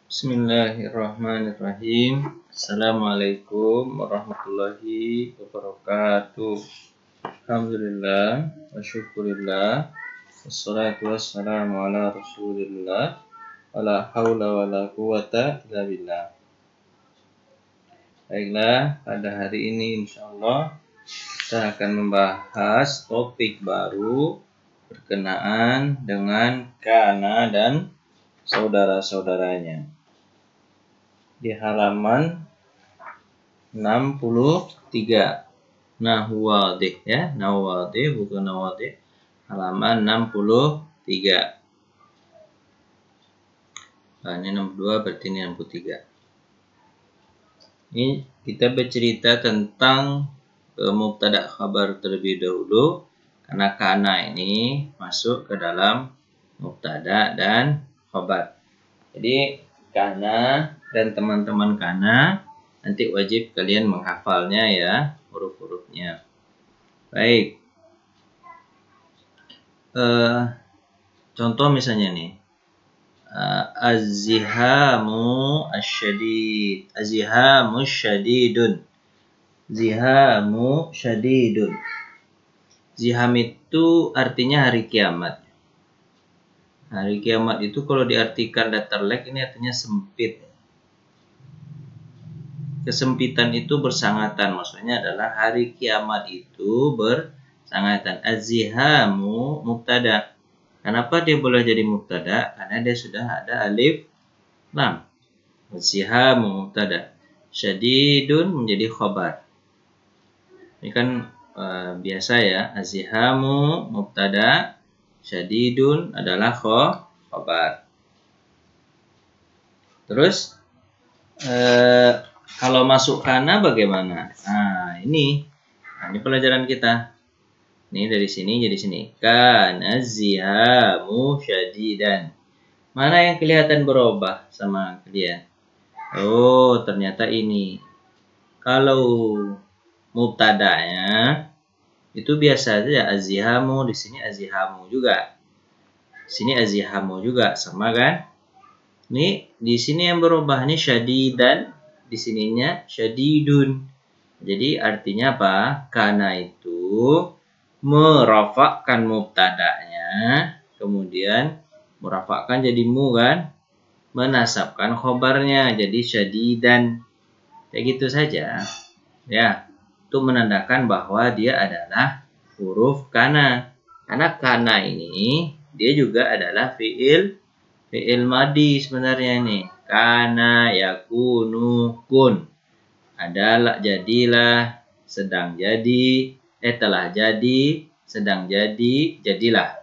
Bismillahirrahmanirrahim. Assalamualaikum warahmatullahi wabarakatuh. Alhamdulillah wa syukurillah. Wassalatu wassalamu ala rasulillah. Wala hawla wala quwata illa billah. Baiklah, pada hari ini insyaallah kita akan membahas topik baru berkenaan dengan kana dan saudara-saudaranya. Di halaman 63. Nahwadih ya, nawadih bukan nawadih. Halaman 63. Nah, ini 62 berarti ini 63. Ini kita bercerita tentang mubtada khabar terlebih dahulu karena kana ini masuk ke dalam mubtada dan khabar. Jadi kana dan teman-teman kana nanti wajib kalian menghafalnya ya, huruf-hurufnya. Baik. Contoh misalnya nih. Az-zihamu asyadid. Az-zihamu syadidun. Zihamu syadidun. Ziham itu artinya hari kiamat. Hari kiamat itu kalau diartikan letterlek ini artinya sempit. Kesempitan itu bersangatan, maksudnya adalah hari kiamat itu bersangatan. Az-zihamu mubtada. Kenapa dia boleh jadi mubtada? Karena dia sudah ada alif lam. Az-zihamu mubtada. Syadidun menjadi khabar. Ini kan biasa ya. Az-zihamu mubtada, syadidun adalah khabar. Terus kalau masuk kana bagaimana? Nah, ini pelajaran kita. Ini dari sini jadi sini. Kana zihamu syadidan. Mana yang kelihatan berubah sama kalian? Oh, ternyata ini. Kalau mubtada'nya itu biasa saja azzihamu, di sini azzihamu juga. Di sini azzihamu juga sama kan? Ini di sini yang berubah ini syadidan, di sininya syadidun. Jadi artinya apa? Kana itu merafakkan mubtada'nya, kemudian merafakkan jadi mu kan? Menasabkan khobarnya jadi syadidan. Kayak gitu saja. Ya, itu menandakan bahwa dia adalah huruf kana. Karena kana ini dia juga adalah fi'il madi sebenarnya ini. Kana yakunu kun. Adalah, jadilah, sedang jadi, telah jadi, sedang jadi, jadilah.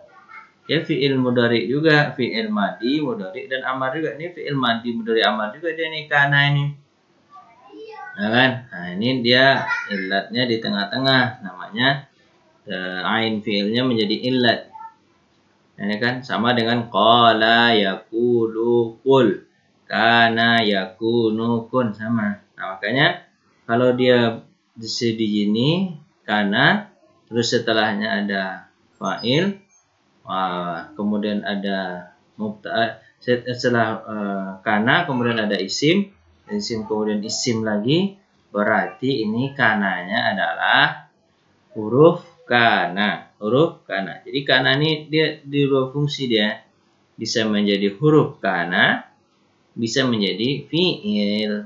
Ya fi'il mudhari juga, fi'il madi, mudhari dan amar juga. Ini fi'il madi, mudhari, amar juga dia nih kana ini. Nah kan? Nah, ini dia illatnya di tengah-tengah, namanya ain fi'ilnya menjadi illat. Ini kan sama dengan qala yaqulu qul, kana yakunu kun, sama. Nah, makanya kalau dia di sini kana, terus setelahnya ada fa'il, kemudian ada mubtada, setelah kana kemudian ada isim kemudian isim lagi, berarti ini kananya adalah huruf kana. Jadi kana ini dia di dua fungsi, dia bisa menjadi huruf kana, bisa menjadi fi'il.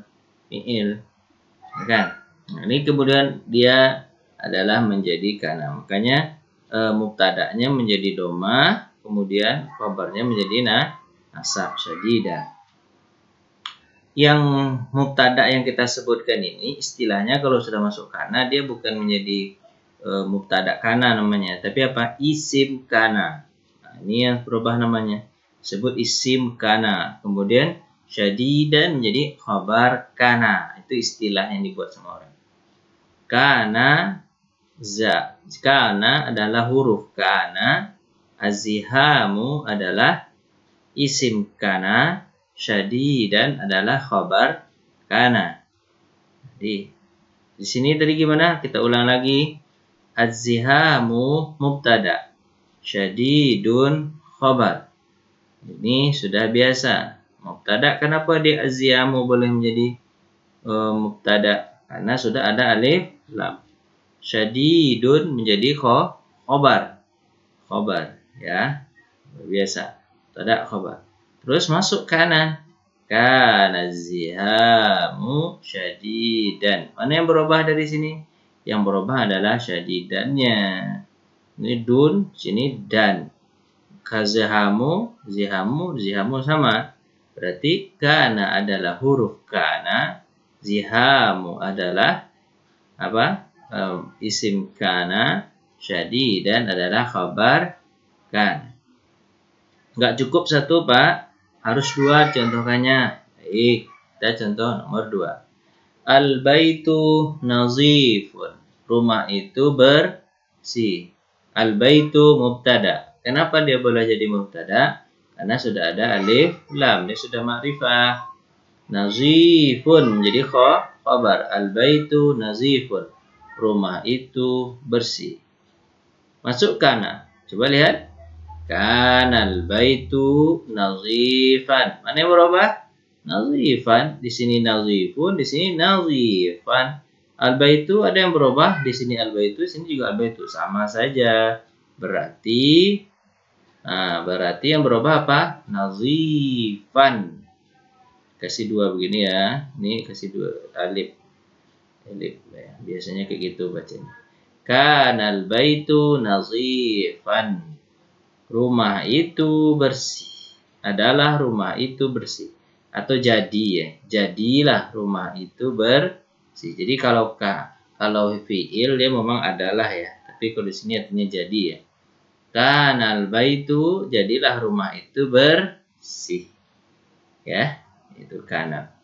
Kan? Nah, ini kemudian dia adalah menjadi kana. Makanya mubtada'nya menjadi dhamma, kemudian khabarnya menjadi nasab syadidah. Yang mubtada yang kita sebutkan ini istilahnya kalau sudah masuk kana dia bukan menjadi mubtada kana namanya, tapi apa? Isim kana. Nah, ini yang berubah namanya. Sebut isim kana. Kemudian syadidan menjadi khabar kana. Itu istilah yang dibuat sama orang. Kana adalah huruf kana, azzihamu adalah isim kana, syadidan adalah khabar kana. Jadi di sini tadi gimana? Kita ulang lagi. Az-zihamu mubtada, syadidun khabar. Ini sudah biasa. Mubtada, kenapa dia azyamu boleh menjadi mubtada? Karena sudah ada alif lam. Syadidun menjadi khobar. Khobar, ya. Biasa. Mubtada khobar. Terus masuk kana. Kana zihamu syadidan. Mana yang berubah dari sini? Yang berubah adalah syadidannya. Ini dun, sini dan. Kazihamu, zihamu sama. Berarti kana adalah huruf kana, zihamu adalah apa? Isim kana, syadidan adalah khabar kana. Nggak cukup satu, Pak. Harus dua contohkannya. Baik, kita contoh nomor 2. Al-baitu nazifun. Rumah itu bersih. Al-baitu mubtada. Kenapa dia boleh jadi mubtada? Karena sudah ada alif lam. Dia sudah ma'rifah. Nazifun menjadi khabar. Al-baitu nazifun. Rumah itu bersih. Masuk kana. Coba lihat. Kanal baitu nazifan. Mana yang berubah? Nazifan. Di sini nazifun, di sini nazifan. Al-baitu ada yang berubah. Di sini al-baitu, di sini juga al-baitu. Sama saja. Berarti yang berubah apa? Nazifan. Kasih 2 begini ya. Ini kasih 2 alif. Alif. Biasanya kayak gitu bacanya. Kanal baitu nazifan. Rumah itu bersih. Adalah rumah itu bersih. Atau jadi ya. Jadilah rumah itu bersih. Jadi kalau fi'il dia memang adalah ya. Tapi kalau di sini artinya jadi ya. Kanal baitu, jadilah rumah itu bersih. Ya, itu kana.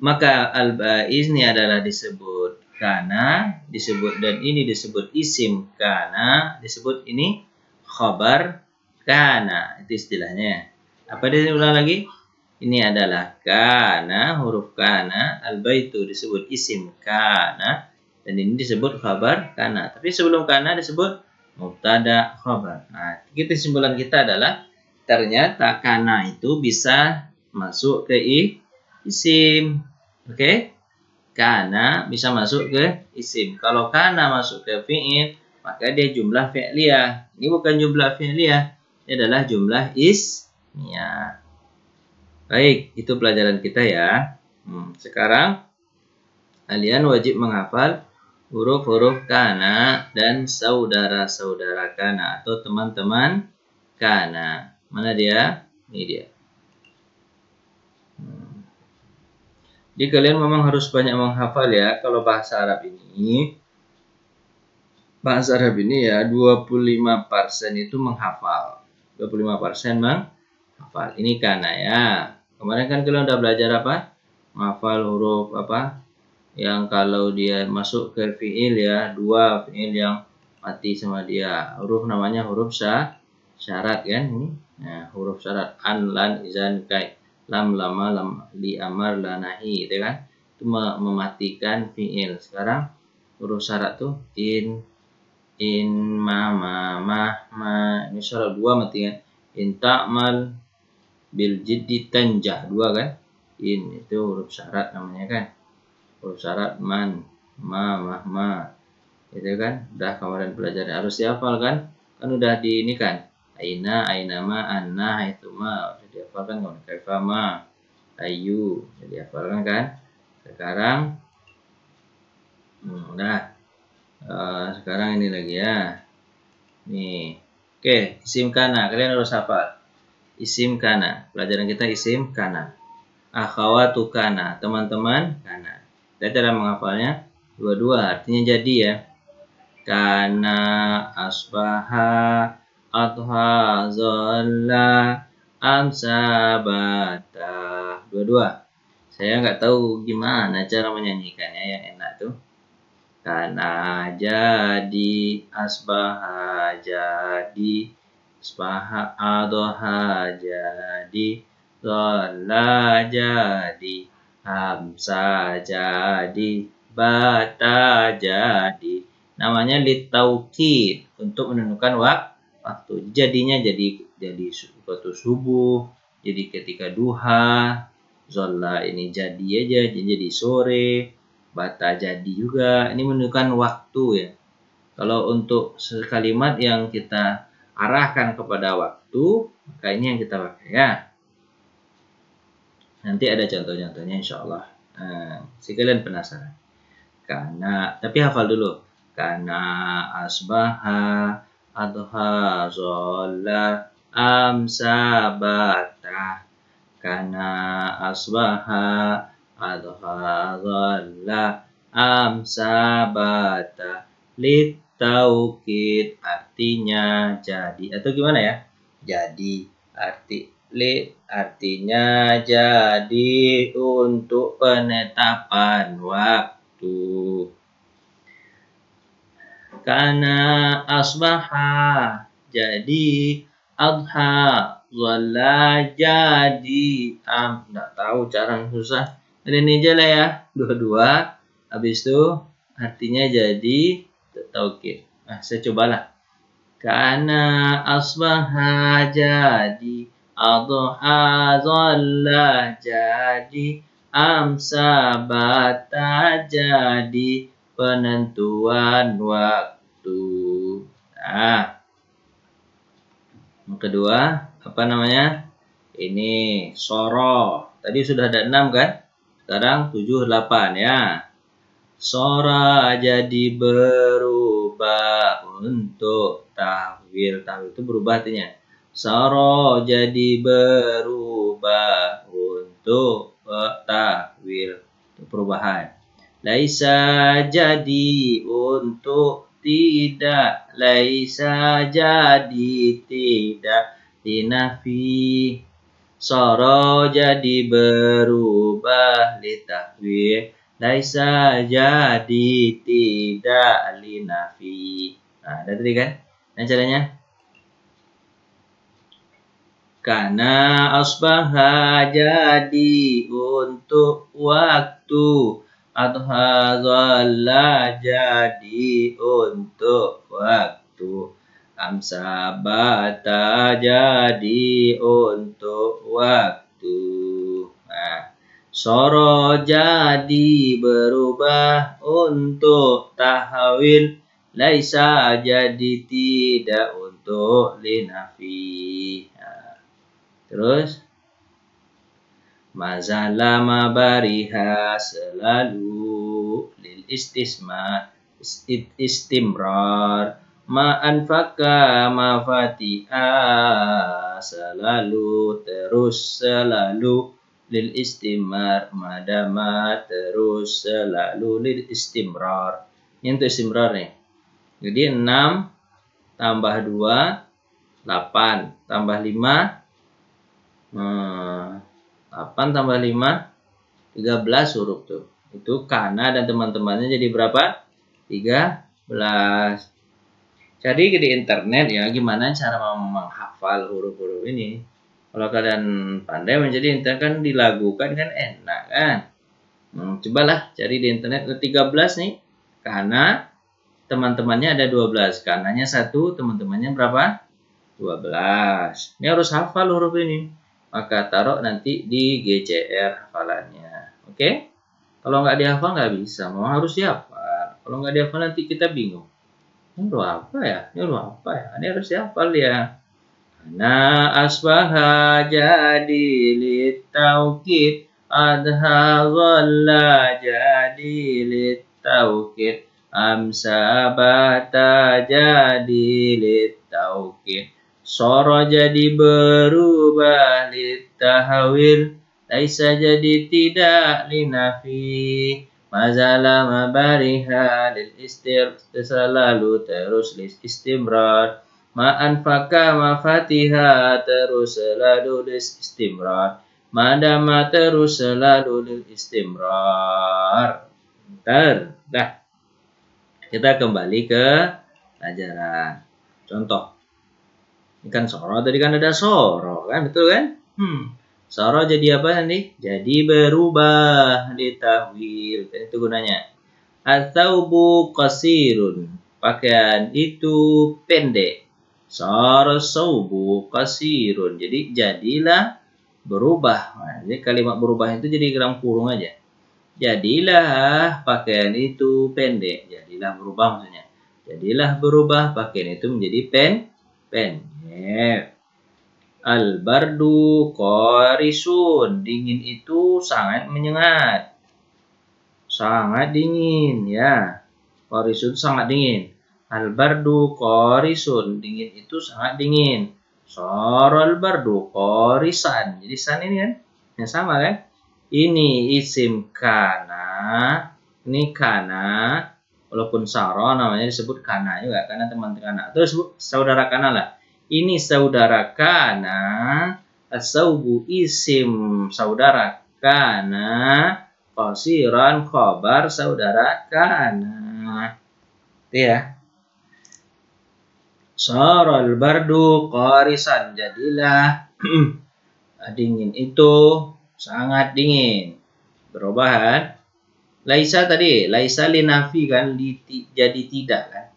Maka al-baiz ini adalah disebut kana, disebut dan ini disebut isim kana, disebut ini khabar kana, itu istilahnya. Apa dia ulang lagi? Ini adalah kana, huruf kana, al-baitu disebut isim kana, dan ini disebut khabar kana. Tapi sebelum kana disebut mubtada khabar. Nah, kesimpulan kita adalah ternyata kana itu bisa masuk ke isim. Oke? Kana bisa masuk ke isim. Kalau kana masuk ke fi'il, maka dia jumlah fi'liyah. Ini bukan jumlah fi'liyah, ini adalah jumlah ismiyah. Baik, itu pelajaran kita ya. Sekarang kalian wajib menghafal huruf-huruf kana dan saudara-saudara kana atau teman-teman kana. Mana dia? Ini dia. Jadi kalian memang harus banyak menghafal ya. Kalau bahasa Arab ini ya 25% itu menghafal. 25% menghafal. Ini kana ya. Kemarin kan kalian udah belajar apa? Menghafal huruf apa? Yang kalau dia masuk ke fi'il ya, 2 fi'il yang mati sama dia. Huruf namanya huruf syarat kan ini. Nah, huruf syarat an, lan, izan, kai. Lam, lama, lam, li, amar, la, nahi, gitu kan? Itu mematikan fi'il. Sekarang huruf syarat tuh in, ma, ma. Ini syarat 2 mati kan? In ta'mal bil jiddi tanjah, 2 kan? In itu huruf syarat namanya kan? Huruf syarat man, ma. Itu kan? Udah kemarin pelajaran harus dihafal kan? Kan udah di ini kan? Aina, ma, anna, itu ma. Udah dihafalkan kan? Kaifa ma, ayu. Udah dihafalkan kan? Sekarang sekarang ini lagi ya. Nih. Oke, isim kana. Kalian harus hafal. Isim kana. Pelajaran kita isim kana. Akhawatu kana. Teman-teman kana. Kita cara menghafalnya dua-dua. Artinya jadi ya. Kana, asbaha, adha, zolla, amsabata. Dua-dua. Saya nggak tahu gimana cara menyanyikannya yang enak tuh. Kana jadi, asbaha jadi, asbaha adha jadi, zolla jadi, hamsa jadi, bata jadi. Namanya litaukid, untuk menentukan waktu. Jadinya jadi waktu subuh, jadi ketika duha, zolla ini jadi aja, jadi sore, bata jadi juga. Ini menunjukkan waktu ya. Kalau untuk kalimat yang kita arahkan kepada waktu, maka ini yang kita pakai ya. Nanti ada contoh-contohnya insya Allah. Si kalian penasaran. Karena, tapi hafal dulu. Karena asbaha, adha, zolla, amsa, bata. Karena asbaha, adha, zolla, amsa, bata. Litaukid artinya jadi. Atau gimana ya? Jadi. Artinya jadi untuk penetapan waktu. Karena asbaha jadi adha, wala jadi nggak tahu cara susah. Ini aja lah ya, dua-dua. Habis itu artinya jadi taukid. Nah, saya cobalah. Karena asbaha jadi adha, dhalla jadi amsa, bata jadi penentuan waktu. Nah, yang kedua apa namanya? Ini soro. Tadi sudah ada 6 kan? Sekarang 7, 8 ya. Sora jadi berubah untuk tahwil. Tahwil itu berubah artinya. Soro jadi berubah untuk tahwil. Itu perubahan. Laisa jadi untuk tidak. Laisa jadi tidak. Dinafi. Soro jadi berubah litahwil. Laisa jadi tidak linafi. Nah, ada tadi kan? Nah, caranya. Karena asbaha jadi untuk waktu. Adha, dhalla jadi untuk waktu. Amsa, bata jadi untuk waktu. Nah, soro jadi berubah untuk tahwil. Laisa jadi tidak untuk linafi. Nah, terus mazalama bariha selalu lil istimrar ma anfaka ma fatiha selalu terus selalu lil istimrar madama terus selalu lil istimrar. Ini untuk istimrar nih. Jadi 6 tambah 2 8 tambah 5 8 tambah 5 13 huruf tuh. Itu kana dan teman-temannya jadi berapa? 13. Jadi di internet ya gimana cara menghafal huruf-huruf ini. Kalau kalian pandai menjadi internet kan dilagukan kan enak kan. Cobalah cari di internet 13 nih. Karena teman-temannya ada 12. Kananya 1, teman-temannya berapa? 12. Ini harus hafal huruf ini. Maka taruh nanti di GCR hafalannya. Oke? Kalau nggak dihafal nggak bisa. Mau harus dihafal. Kalau nggak dihafal nanti kita bingung. Ini huruf apa ya? Ini huruf apa ya? Ini harus dihafal ya. Nah, asbaha jadi litaukid. Adha, dhalla jadi litaukid. Amsa, bata jadi litaukid. Soro jadi berubah litahawil. Laisa jadi tidak linafi. Mazala mabariha lil selalu terus lil istimrar. Ma'anfaka mafatiha terus selalu lil istimrar. Madama terus selalu lil istimrar. Dah. Kita kembali ke pelajaran. Contoh. Ini kan soro, tadi kan ada soro, kan? Betul kan? Soro jadi apa nanti? Jadi berubah ditahwil. Itu gunanya. At-thawbu qasirun. Pakaian itu pendek. Soro saubu qasirun. Jadi jadilah berubah. Nah, jadi kalimat berubah itu jadi dalam kurung aja. Jadilah pakaian itu pendek. Jadilah berubah maksudnya. Jadilah berubah pakaian itu menjadi pendek. Al-bardu qarisun. Dingin itu sangat menyengat. Sangat dingin ya. Qarisun sangat dingin. Al-bardu qarisun. Dingin itu sangat dingin. Saral bardu qarisan. Jadi san ini kan yang sama kan? Ini isim kana. Ini kana. Walaupun saro namanya disebut kana juga. Karena teman kana. Terus disebut saudara kana lah. Ini saudara kana. As-saubu isim saudara kana. Qasiran khobar saudara kana. Itu ya. Saral bardu qarisan. Jadilah dingin itu sangat dingin. Perubahan. Laisa tadi. Laisa linafi kan. Jadi tidak kan.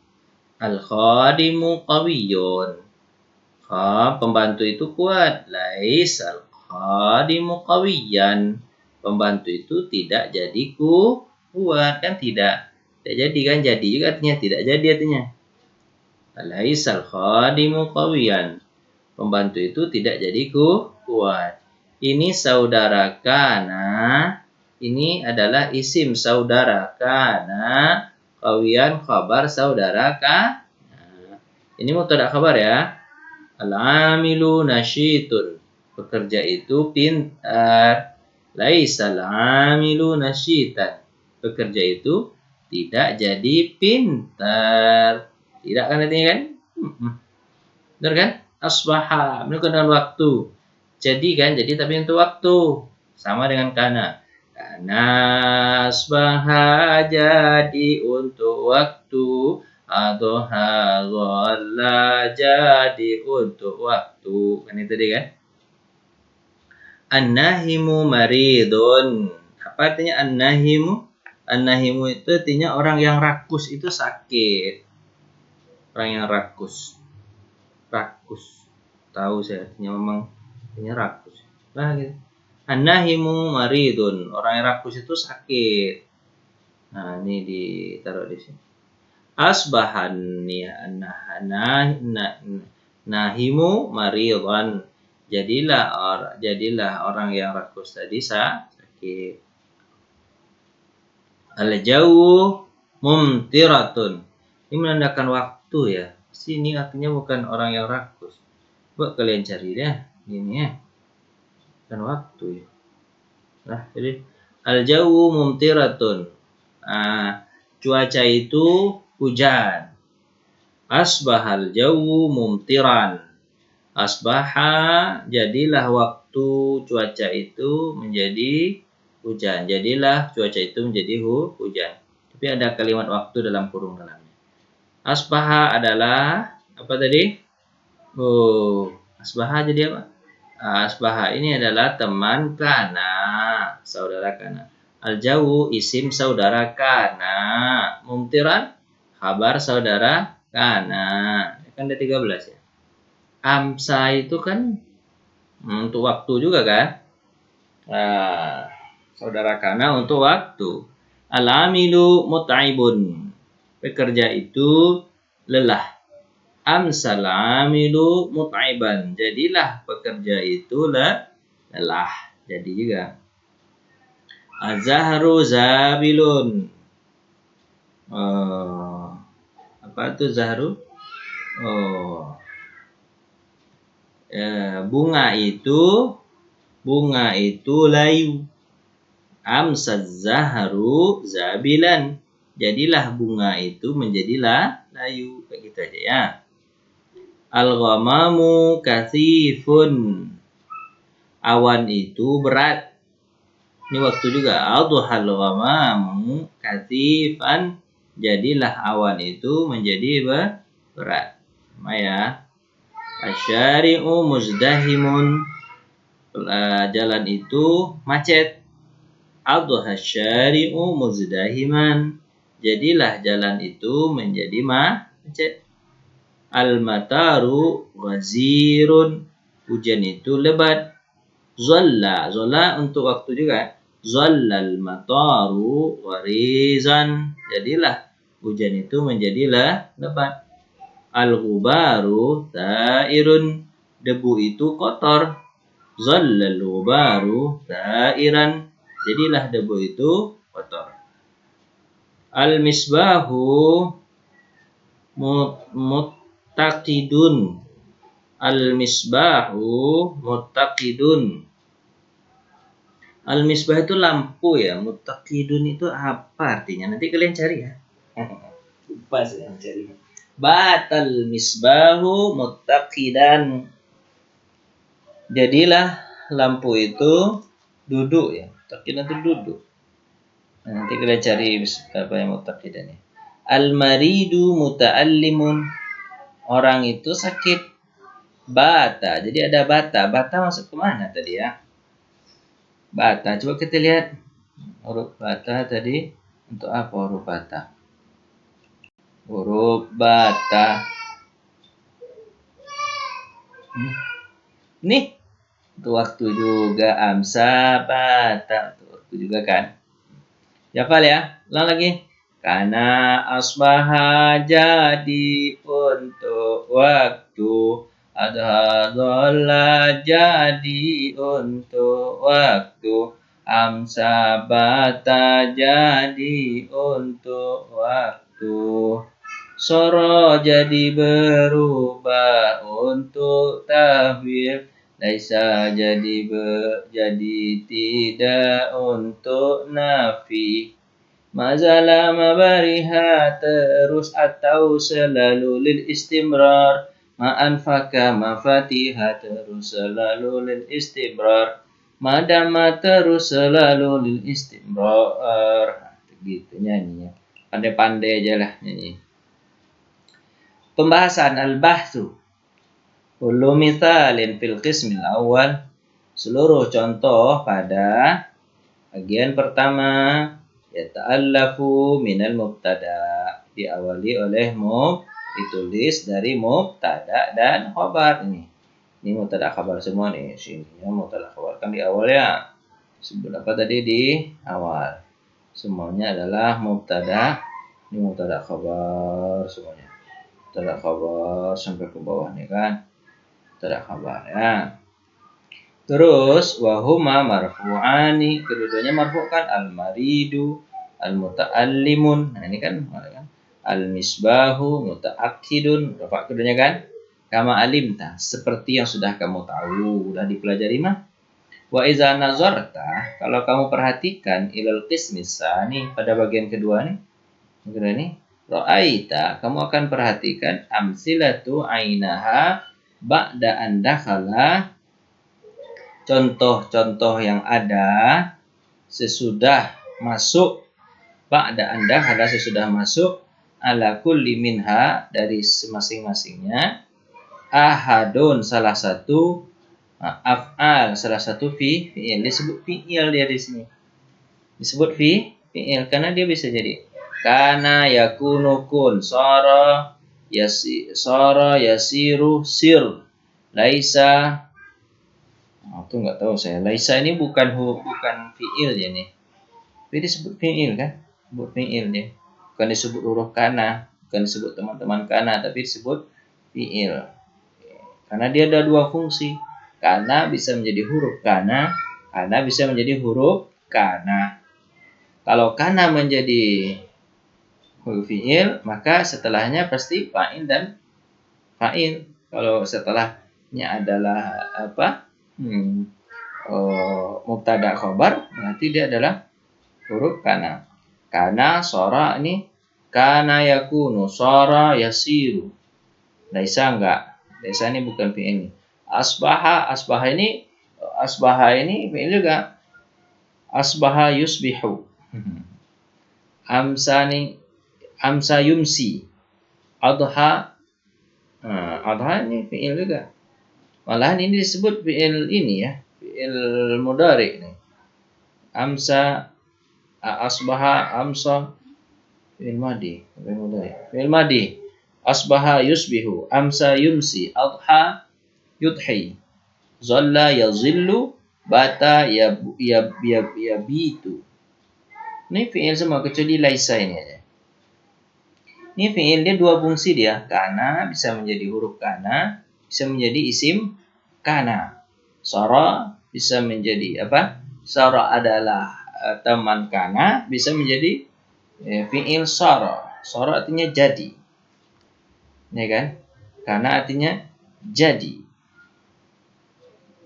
Al-khadimu qawiyun. Pembantu itu kuat. Laisa al-khadimu qawiyan. Pembantu itu tidak jadi kuat. Kan tidak. Tidak jadi kan. Jadi juga artinya tidak jadi artinya. Laisal khadimu qawiyan. Pembantu itu tidak jadi kuat. Ini saudara kana. Ini adalah isim saudara kana. Qawiyan khabar saudara kana. Ini mubtada khabar ya. Al-amilu nasyitun. Pekerja itu pintar. Laisal amilu nasyitan. Pekerja itu tidak jadi pintar. Tidak kan artinya kan? Benar kan? Asbaha menunjukkan dengan waktu. Jadi kan? Jadi tapi untuk waktu. Sama dengan kana. Kana asbaha jadi untuk waktu. Adha dhalla jadi untuk waktu. Kan itu tadi kan? An-nahimu maridun. Apa artinya an-nahimu? An-nahimu itu artinya orang yang rakus itu sakit. Orang yang rakus. Tahu saya artinya memang artinya rakus. Nah gitu. An-nahimu maridun. Orang yang rakus itu sakit. Nah, ini ditaruh di sini. Asbahan ya nahimu maridun. Jadilah orang yang rakus tadi sakit. Al-jawu mumtiratun. Ini menandakan waktu ya. Sini artinya bukan orang yang rakus. Buat kalian cari deh. Ini ya. Bukan waktu ya. Nah, jadi al-jawu mumtiratun. Cuaca itu hujan. Asbahal jawu mumtiran. Asbaha jadilah waktu cuaca itu menjadi hujan. Jadilah cuaca itu menjadi hujan. Tapi ada kalimat waktu dalam kurung dalamnya. Asbaha adalah apa tadi? Asbaha jadi apa? Asbaha ini adalah teman kana, saudara kana. Al-jawu isim saudara kana. Mumtiran kabar saudara kana. Kan ada 13 ya. Amsa itu kan untuk waktu juga kan? Saudara kana untuk waktu. Al-amilu mut'ibun. Pekerja itu lelah. Amsal amilu mut'iban. Jadilah pekerja itu lelah. Jadi juga. Az-zahru zabilun. Apa itu zahru? Bunga itu layu. Amsaz zahru zabilan. Jadilah bunga itu menjadilah layu. Kayak gitu aja ya. Al-ghamamu kathifun. Awan itu berat. Ini waktu juga. Adhal ghamamu kathifan. Jadilah awan itu menjadi berat. Sama ya. Asyari'u muzdahimun. Jalan itu macet. Adha syari'u muzdahiman. Jadilah jalan itu menjadi macet. Al-mataru ghazirun. Hujan itu lebat. Zolla untuk waktu juga. Zollal mataru warizan. Jadilah hujan itu menjadilah lebat. Al-ghubaru ta'irun. Debu itu kotor. Zollal ghubaru ta'iran. Jadilah debu itu kotor. Al-misbahu muttaqidun. Al-misbahu muttaqidun. Al-misbah itu lampu ya. Muttaqidun itu apa artinya? Nanti kalian cari ya. Lupa saya cari. Batal misbahu muttaqidan. Jadilah lampu itu duduk ya. Muttaqidan itu duduk. Nah, nanti kita cari apa yang muttaqidan ya. Al-maridu muta'allimun. Orang itu sakit. Bata. Jadi ada bata. Bata masuk ke mana tadi ya? Bata. Coba kita lihat. Huruf bata tadi. Untuk apa huruf bata? Huruf bata. Nih. Untuk waktu juga. Amsa bata. Untuk waktu juga kan. Hafal ya. Ulang lagi. Karena asbaha jadi untuk waktu. Adha dholla jadi untuk waktu. Amsa bata jadi untuk waktu. Soro jadi berubah untuk tahwil. Laisa jadi tidak untuk nafi. Mazala mabariha terus atau selalu lil istimrar. Ma'anfaka mafatiha terus selalu lil istimrar. Madama terus selalu lil istimrar. Gitu nyanyinya. Pandai-pandai aja lah nyanyi. Pembahasan al-bahthu. Kullu mithalin fil qismil awal. Seluruh contoh pada bagian pertama yata'allafu minal mubtada. Diawali oleh ditulis dari mubtada dan khabar ini. Ini mubtada khabar semua nih. Sini ya mubtada khabar kan di awal ya. Sebut apa tadi di awal. Semuanya adalah mubtada. Ini mubtada khabar semuanya. Mubtada khabar sampai ke bawah nih kan. Mubtada khabar ya. Terus wahuma marfu'ani, keduanya marfu kan, al-maridu, al-muta'allimun. Nah, ini kan al-misbahu muta'akkidun. Rafa keduanya kan? Kama alimta, seperti yang sudah kamu tahu, sudah dipelajari mah. Wa iza nazarta, kalau kamu perhatikan ilal qismis tsani pada bagian kedua nih. Kedua nih, ra'aita, kamu akan perhatikan amsilatu ainaha ba'da an dakhala. Contoh-contoh yang ada sesudah masuk ba'da anda ada sesudah masuk ala kulli minha dari masing-masingnya ahadun salah satu af'al salah satu fi'il disebut fi'il dia di sini disebut fi'il karena dia bisa jadi kana yakunu kun sara yasiru sir laisa. Itu nggak tahu saya. Laisa ini bukan fiil ya nih. Tapi disebut fiil kan? Disebut fiil dia. Bukan disebut huruf kana, bukan disebut teman-teman kana, tapi disebut fiil. Karena dia ada dua fungsi. Kana bisa menjadi huruf kana bisa menjadi huruf kana. Kalau kana menjadi huruf fiil, maka setelahnya pasti fa'il dan fa'il. Kalau setelahnya adalah apa? Mubtada khabar berarti dia adalah huruf kana. Kana sora ini kana yakunu sora yasiru. Laisa enggak. Laisa ini bukan fi'il. Asbaha ini fi'il juga. Asbaha yusbihu. Amsa yumsi. Adha ini fi'il juga. Malahan ini disebut fi'il ini ya, fi'il mudhari nih. Amsa, asbaha, amsa, fi'il madi, fi'il mudhari. Fi'il madi, asbaha yusbihu, amsa yumsi, adha yudhi, zalla yazillu, bata ya bitu. Ini fi'il semua kecuali laisa ini aja. Ini fi'il dia dua fungsi dia. Kana bisa menjadi huruf kana, bisa menjadi isim kana. Sara bisa menjadi apa? Sara adalah teman kana, bisa menjadi fi'il sara. Sara artinya jadi. Ya kan? Kana artinya jadi.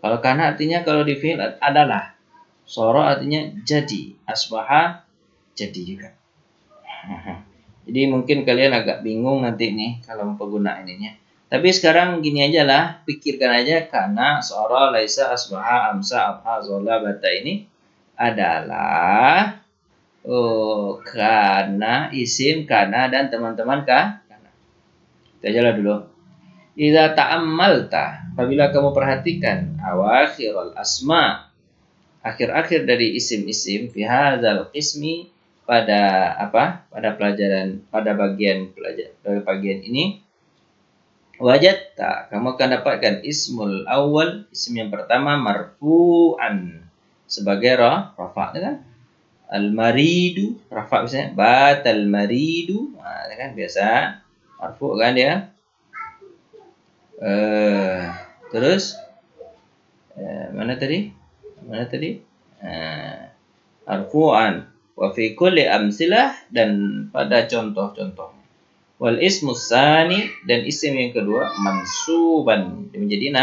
Kalau kana artinya kalau di fi'il adalah. Sara artinya jadi. Asbaha jadi juga. Jadi mungkin kalian agak bingung nanti nih kalau penggunaan ininya. Tapi sekarang gini aja lah, pikirkan aja kana, sora, laisa, asbaha, amsa, abha, zola, bata ini adalah kana, isim, kana, dan teman-teman kana. Itu aja lah dulu. Idza ta'ammalta, apabila kamu perhatikan awakhirul asma, akhir-akhir dari isim-isim fi hadzal qismi pada apa? Pada bagian ini wajadta, kamu akan dapatkan ismul awal, isim yang pertama marfu'an sebagai rafa, kan? Al-maridu rafa misalnya batal maridu, kan biasa marfu kan dia. Terus mana tadi? Marfu'an wa fi kulli amsilah, dan pada contoh-contohnya. Wal ismu tsani, dan isim yang kedua mansuban, menjadi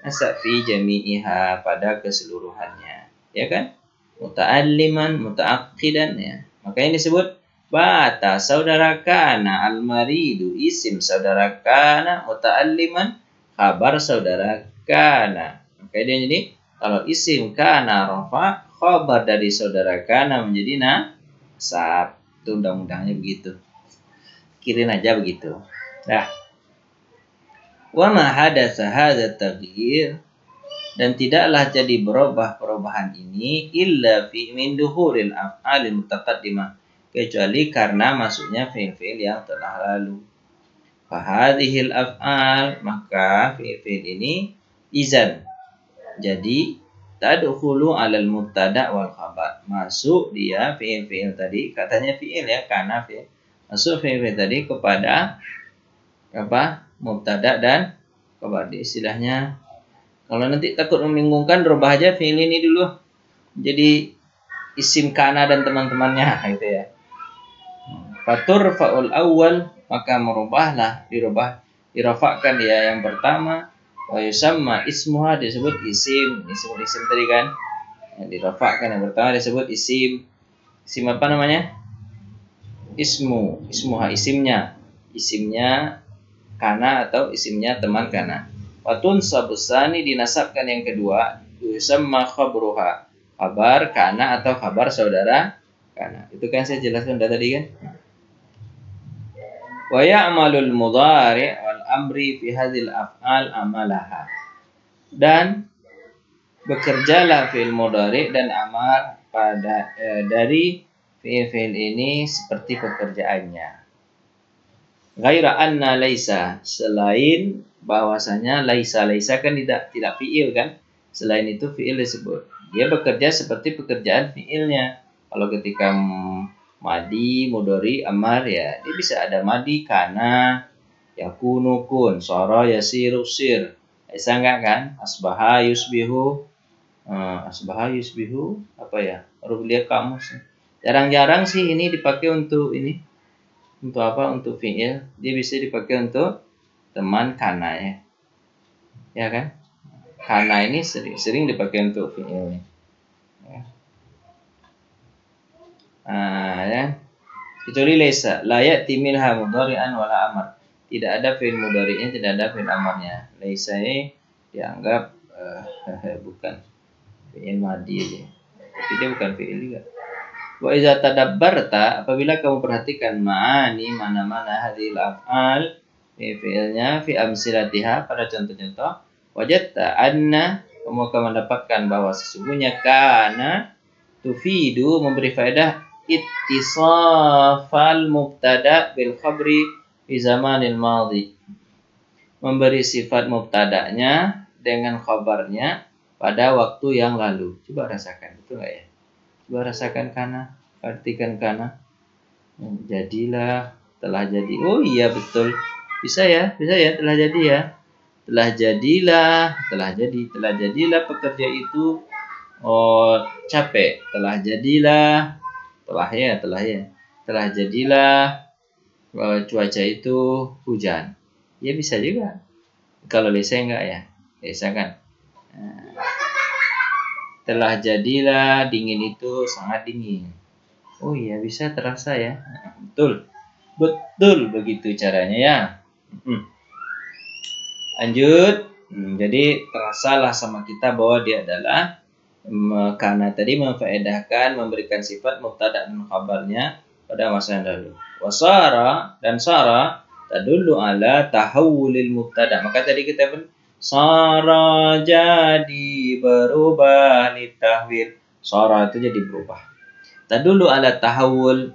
nasab fi jami'iha, pada keseluruhannya, ya kan? Muta'alliman, muta'aqqidan, ya. Makanya disebut bata saudara kana, al-maridu isim saudara kana, muta'alliman khabar saudara kana. Makanya dia jadi kalau isim kana rafa, khabar dari saudara kana menjadi nasab. Itu undang-undangnya begitu. Pikirin aja begitu. Nah, wa ma hadatsa hadza taghyir, dan tidaklah jadi berubah perubahan ini illa fi min duhuril af'alil mutaqaddimah, kecuali karena masuknya fi'il-fi'il yang telah lalu. Fa hadhil af'al, maka fi'il ini izan, jadi tadkhulu 'alal mubtada' wal khabar, masuk dia fi'il tadi, katanya fi'il ya, karena fi'il masuk fi'il tadi kepada apa? Mubtada dan khabar. Istilahnya kalau nanti takut membingungkan, rubah aja fi'il ini dulu jadi isim kana dan teman-temannya gitu ya. Fatur fa'ul awal, maka dirafakkan dia yang pertama. Wa yusamma ismuha, disebut isim tadi kan. Yang dirafakkan yang pertama disebut isim. Isim apa namanya? Ismuha, isimnya kana atau isimnya teman kana. Watun sabusani, dinasabkan yang kedua, yusamma khabruha, kabar kana atau kabar saudara kana. Itu kan saya jelaskan tadi kan. Wa ya'malul mudhari' wal amri fi hadhil af'al amalaha, dan bekerjalah fi'il mudhari' dan amar pada dari fi'il ini seperti pekerjaannya. Ghaira anna laisa, selain bahwasanya laisa kan tidak fi'il kan. Selain itu fi'il disebut. Dia bekerja seperti pekerjaan fi'ilnya. Kalau ketika madi, mudhari, amar, ya dia bisa ada madi kana, yakunu kun, sara yasiru sir. Bisa enggak kan? Asbaha yusbihu apa ya? Harus lihat kamus. Jarang-jarang sih ini dipakai untuk ini. Untuk apa? Untuk fi'il. Dia bisa dipakai untuk teman kana ya. Ya kan? Kana ini sering dipakai untuk fi'il. Ya. Ya. Kecuali laisa, la ya'ti minha mudhari'an wala amar. Tidak ada fi'il mudhari'nya, tidak ada fi'il amarnya. Laisa ini dianggap bukan fi'il madi aja. Tapi dia bukan fi'il juga. Wa iza tadabbarta, apabila kamu perhatikan ma'ani, mana-mana hadhil af'al, fi'ilnya fi amsilatiha, pada contoh-contoh, wajadta anna, kamu akan mendapatkan bahwa sesungguhnya kana tufidu, memberi faedah ittisafal mubtada bil khabri fi zamanil madhi, memberi sifat mubtada'nya dengan khabarnya pada waktu yang lalu. Coba rasakan, betul nggak ya? Coba rasakan kana, artikan kana. Jadilah, telah jadi. Oh iya betul. Bisa ya, telah jadi ya. Telah jadilah, telah jadilah pekerja itu capek. Telah jadilah, telah ya. Telah jadilah cuaca itu hujan. Ya bisa juga. Kalau lesa enggak ya? Lesa kan? Telah jadilah dingin itu sangat dingin. Oh iya bisa terasa ya. Betul. Betul begitu caranya ya. Lanjut. Jadi terasalah sama kita bahwa dia adalah karena tadi memfaedahkan memberikan sifat mubtada dan khabarnya pada masa yang lalu. Wasara dan sara tadullu ala tahawulil mubtada. Maka tadi kita sara jadi berubah litahwil. Sara itu jadi berubah. Tadullu ala tahawul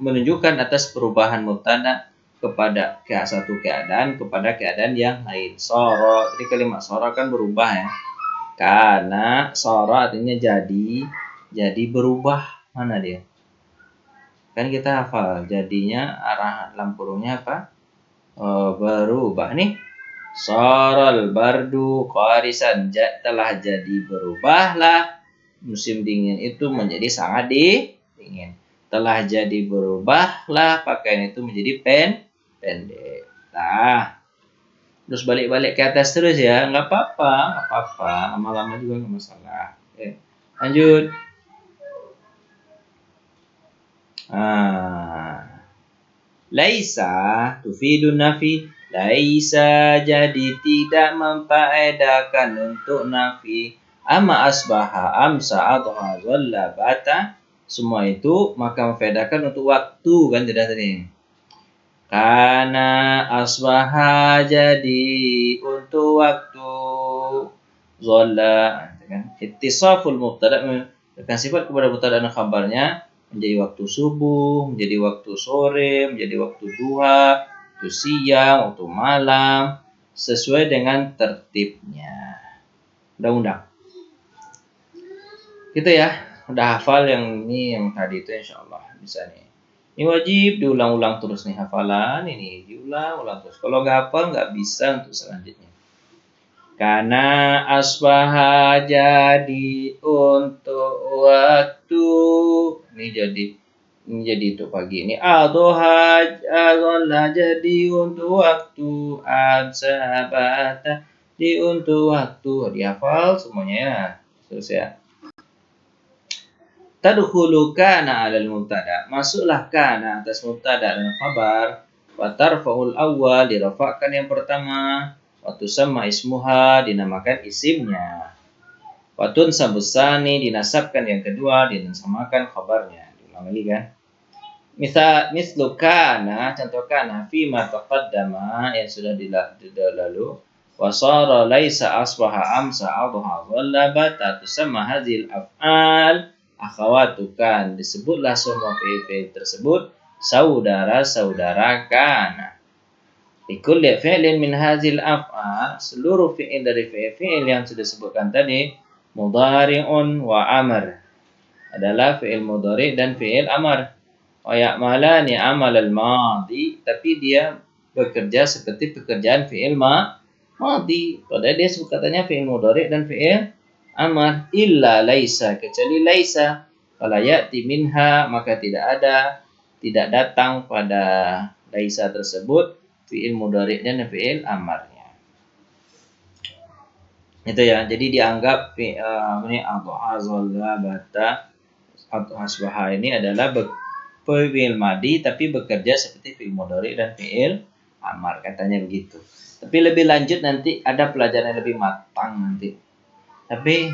menunjukkan atas perubahan mubtada kepada satu keadaan kepada keadaan yang lain. Sara, jadi kalimat sara kan berubah ya. Karena sara artinya jadi berubah. Mana dia? Kan kita hafal, jadinya arah lampunya apa? Berubah nih. Saral bardu qarisan, telah jadi berubahlah musim dingin itu menjadi sangat dingin. Telah jadi berubahlah pakaian itu menjadi pendek. Nah, terus balik-balik ke atas terus ya, nggak apa-apa, lama-lama juga nggak masalah. Oke. Lanjut. Laisa tufidun nafi. Laisa jadi tidak memfaedakan untuk nafi. Amma asbaha amsa adha dhalla bata. Semua itu maka memfaedakan untuk waktu kan tidak tadi. Karena asbaha jadi untuk waktu, zola kan ittisaful mubtada dengan sifat kepada mubtada dan khabarnya menjadi waktu subuh, menjadi waktu sore, menjadi waktu duha, waktu siang, waktu malam sesuai dengan tertibnya. Undang-undang. Gitu ya. Udah hafal yang ini yang tadi itu insyaallah bisa nih. Ini wajib diulang-ulang terus nih hafalan ini diulang-ulang terus. Kalau nggak hafal nggak bisa untuk selanjutnya. Karena asbaha jadi untuk waktu ini jadi itu pagi ini adha jadi untuk waktu sabata di untuk waktu dihafal semuanya ya. Terus ya. Tadkhulu kana 'alal mubtada. Masuklah kana atas mubtada dan khabar. Wa tarfa'ul awwal dirafa'kan yang pertama. Wa tusamma ismuha dinamakan isimnya. Wa tunsabus tsani dinasabkan yang kedua dinamakan khabarnya. Diulang lagi kan. Mislu kana, contoh kana fi ma taqaddama yang sudah lalu. Wa sara laisa asbaha amsa adha dhalla bata tusamma hadhil af'al akhawatukan, disebutlah semua fi'il tersebut saudara-saudara kana. Likulli fi'lin min hadzal af'al, seluruh fi'il dari fi'il yang sudah disebutkan tadi, mudhari'un wa amr, adalah fi'il mudhari' dan fi'il amr. Wa ya'malani amal al-madhi, tapi dia bekerja seperti pekerjaan fi'il madhi. Padahal dia katanya fi'il mudhari' dan fi'il amar illa laisa, kecuali laisa. Kalau ya'ti minha, maka tidak datang pada laisa tersebut fi'il mudhari' dan fi'il amarnya. Itu ya. Jadi dianggap ini adha zalla bata asbaha ini adalah fi'il madi tapi bekerja seperti fi'il mudhari' dan fi'il amar, katanya begitu. Tapi lebih lanjut nanti ada pelajaran yang lebih matang nanti. Tapi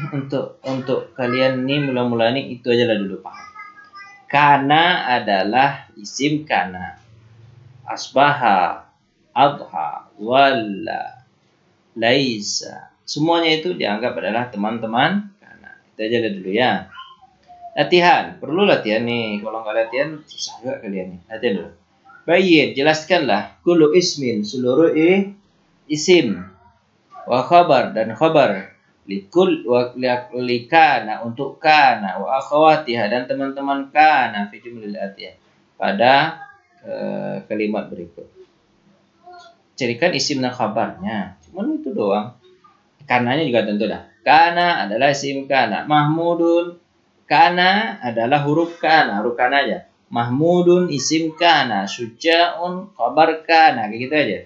untuk kalian ini mula-mula ini itu aja lah dulu paham. Kana adalah isim kana. Asbaha, adha, walla, laisa. Semuanya itu dianggap adalah teman-teman kana. Itu aja lah dulu ya. Latihan, perlu latihan nih. Kalau nggak latihan susah juga kalian nih. Latihan dulu. Bayin, jelaskanlah kullu ismin, seluruh isim wa khabar dan khabar likana untuk kana wa akhawatiha dan teman-teman kana fi jumlil atiyah pada kalimat berikut. Cirikan isim dan khabarnya. Cuman itu doang. Kananya juga tentu dah. Kana adalah isim kana. Mahmudun kana adalah huruf kana. Huruf kana aja. Mahmudun isim kana. Syuja'un khabar kana. Kayak gitu aja.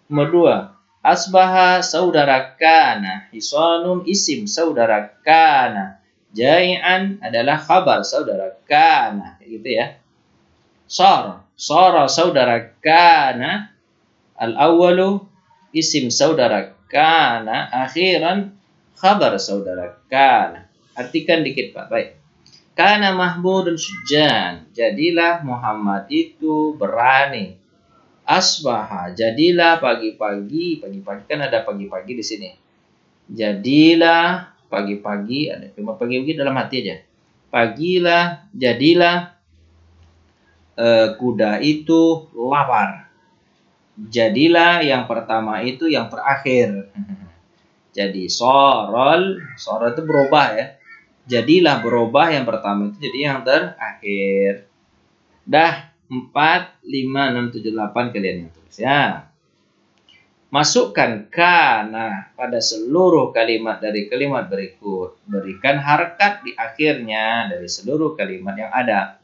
Nomor 2. Asbaha saudara kana. Hisanun isim saudara kana. Jai'an adalah khabar saudara kana. Kayak gitu ya. Sara saudara kana. Al-awwalu isim saudara kana, akhiran khabar saudara kana. Artikan dikit Pak. Baik. Kana Mahmudun syujjan. Jadilah Muhammad itu berani. Asbaha. Jadilah pagi-pagi. Pagi-pagi kan ada pagi-pagi di sini. Jadilah pagi-pagi. Ada cuma pagi-pagi dalam hati aja. Jadilah kuda itu lapar. Jadilah yang pertama itu yang terakhir. Jadi sorol itu berubah ya. Jadilah berubah yang pertama itu jadi yang terakhir. Dah 4, 5, 6, 7, 8 kalian yang tulis ya. Masukkan kana pada seluruh kalimat dari kalimat berikut. Berikan harakat di akhirnya dari seluruh kalimat yang ada.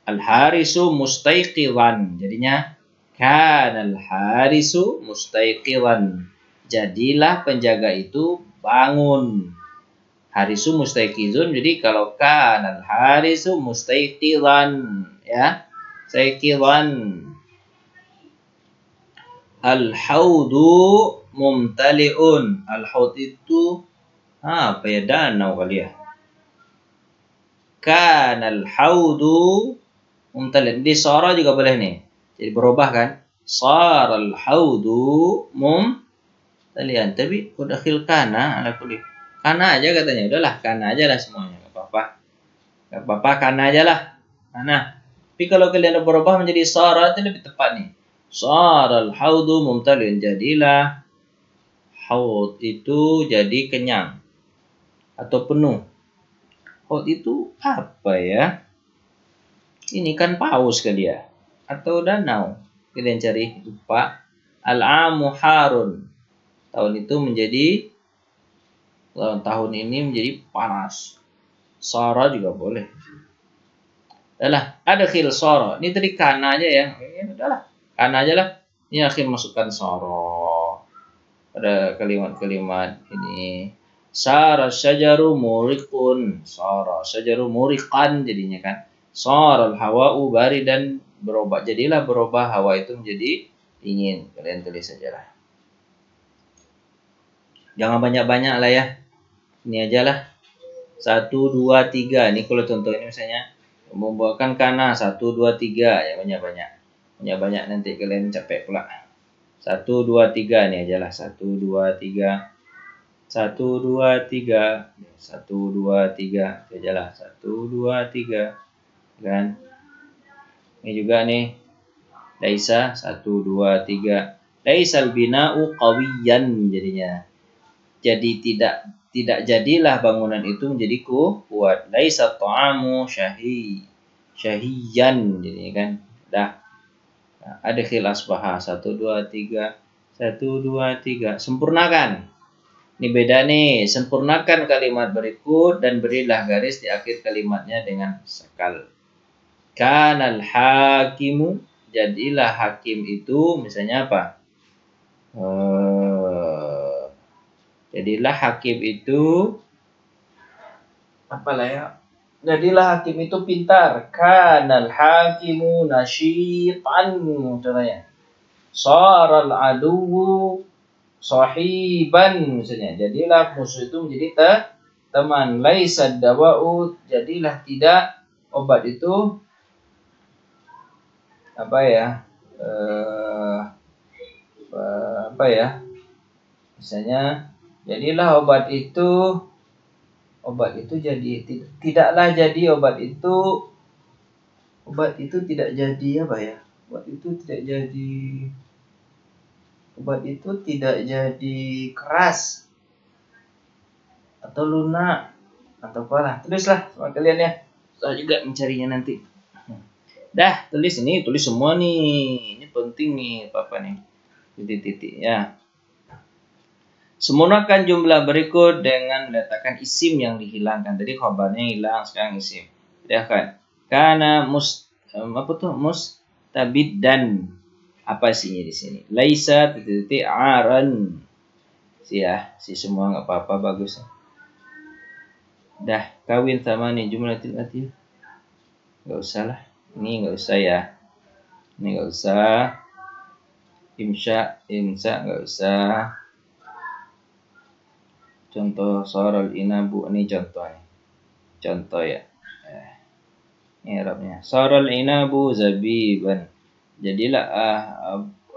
Al-harisu mustaiqiwan. Jadinya kanal harisu mustaiqiwan. Jadilah penjaga itu bangun. Harisu mustaiqizun. Jadi kalau kanal harisu mustaiqiwan ya. Mustaiqiwan. Al-haudu mumtali'un. Al-haud itu apa ya, danau kali ya. Kanal haudu mumtali'un. Di sara juga boleh nih. Jadi berubah kan? Saral haudu mumtali'an. Tapi udakhil kana ala kulli. Kana aja katanya. Udahlah, kana aja lah semuanya. Enggak apa-apa. Enggak apa-apa, kana aja lah. Kana. Tapi kalau kalian berubah menjadi sara itu lebih tepat nih. Saral haudu mumtali'un. Jadilah haud itu jadi kenyang atau penuh. Haud itu apa ya? Ini kan paus kali ya. Atau danau. Kalian cari lupa. Al-amu harun. Tahun itu menjadi tahun ini menjadi panas. Sara juga boleh. Udahlah, ada khil sara. Ini tadi kana aja ya. Udahlah, kana aja lah. Ini akhir masukkan sara. Ada kalimat-kalimat ini. Sara syajaru muriqun. Sara syajaru muriqan jadinya kan. Sara al-hawa'u baridan. Berubah. Jadilah berubah hawa itu menjadi dingin. Kalian tulis saja lah. Jangan banyak-banyak lah ya. Ini aja lah. 1, 2, 3. Ini kalau contoh ini misalnya membuatkan kana 1, 2, 3 ya, banyak-banyak. Banyak-banyak nanti kalian capek pula. 1, 2, 3 ini aja lah. 1, 2, 3. 1, 2, 3. 1, 2, 3. Itu aja lah. 1, 2, 3. Kan? Ini juga nih. Laisa 1, 2, 3. Laisal bina'u qawiyan jadinya. Jadi tidak jadilah bangunan itu menjadi kuat. Laisa ta'amu syahiyan jadinya kan. Dah. Nah, ada khil asbaha 1, 2, 3. 1, 2, 3. Sempurnakan. Ini beda nih. Sempurnakan kalimat berikut dan berilah garis di akhir kalimatnya dengan sakal. Kanal hakimu. Jadilah hakim itu misalnya apa? Jadilah hakim itu apalah ya? Jadilah hakim itu pintar. Kanal hakimu nasyitan contohnya. Saral aduwu sahiban misalnya. Jadilah musuh itu menjadi teman. Laisa dawa'u. Jadilah tidak obat itu apa ya? Apa ya? Misalnya jadilah obat itu jadi tidaklah jadi obat itu tidak jadi apa ya? Obat itu tidak jadi keras. atau lunak atau apalah. Tulislah sama kalian ya. Saya juga mencarinya nanti. Dah, tulis semua nih. Ini penting nih, Papa nih. Titik-titik ya. Sempurnakan jumlah berikut dengan meletakkan isim yang dihilangkan. Tadi khabarnya hilang, sekarang isim. Ya kan? Karena mustabid dan apa isinya di sini? Laisa titik aran. Si semua nggak apa-apa, bagus. Dah, kawin sama nih jumlah tilati. Nggak usah lah. Ini nggak usah ya. Ini nggak usah. Imsya nggak usah. Contoh sorol inabu, ini contohnya. Contoh ya. Ini Arabnya. Sorol inabu zabiban. Jadilah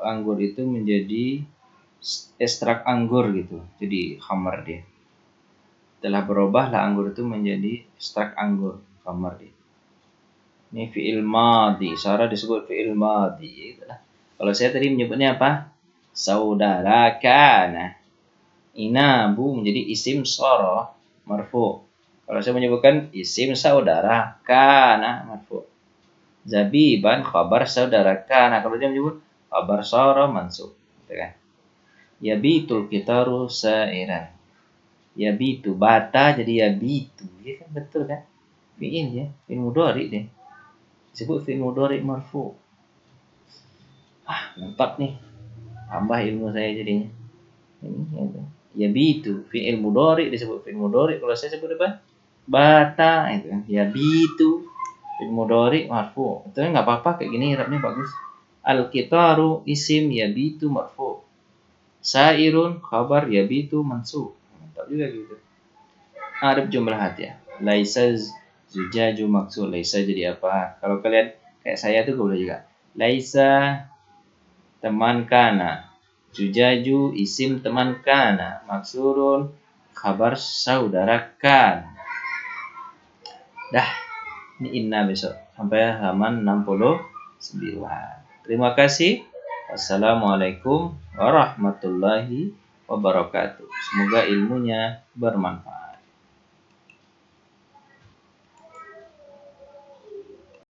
anggur itu menjadi ekstrak anggur gitu. Jadi khamar dia. Telah berubahlah anggur itu menjadi ekstrak anggur, khamar dia. Ini fi'il madhi. Sarah disebut fi'il madhi. Kalau saya tadi menyebutnya apa? Saudara kana. Inabu menjadi isim soro marfu. Kalau saya menyebutkan isim saudara kana marfu. Zabiban khabar saudara kana. Kalau dia menyebut khabar soro mansub. Gitu kan? Yabitul kitaru sa'iran. Yabitu bata jadi yabitu. Ya kan betul kan? Fi'il ya, fi'il mudhari deh. Disebut fi'il mudhari marfu. Mantap nih. Tambah ilmu saya jadinya. Ini ya. Yabitu fi'il mudhari disebut fi'il mudhari. Kalau saya sebut apa? Bata itu kan. Yabitu fi'il mudhari marfu. Itu enggak apa-apa kayak gini Arabnya bagus. Al-qitaru isim yabitu marfu. Sa'irun khabar yabitu mansub. Mantap juga gitu. Arab jumlah hati ya. Laisa zujaju maksud. Laisa jadi apa? Kalau kalian kayak saya tuh boleh juga. Laisa teman kana. Zujaju isim teman kana. Maksurun khabar saudara kan. Dah, ini inna besok. Sampai halaman 69. Terima kasih. Wassalamualaikum warahmatullahi wabarakatuh. Semoga ilmunya bermanfaat.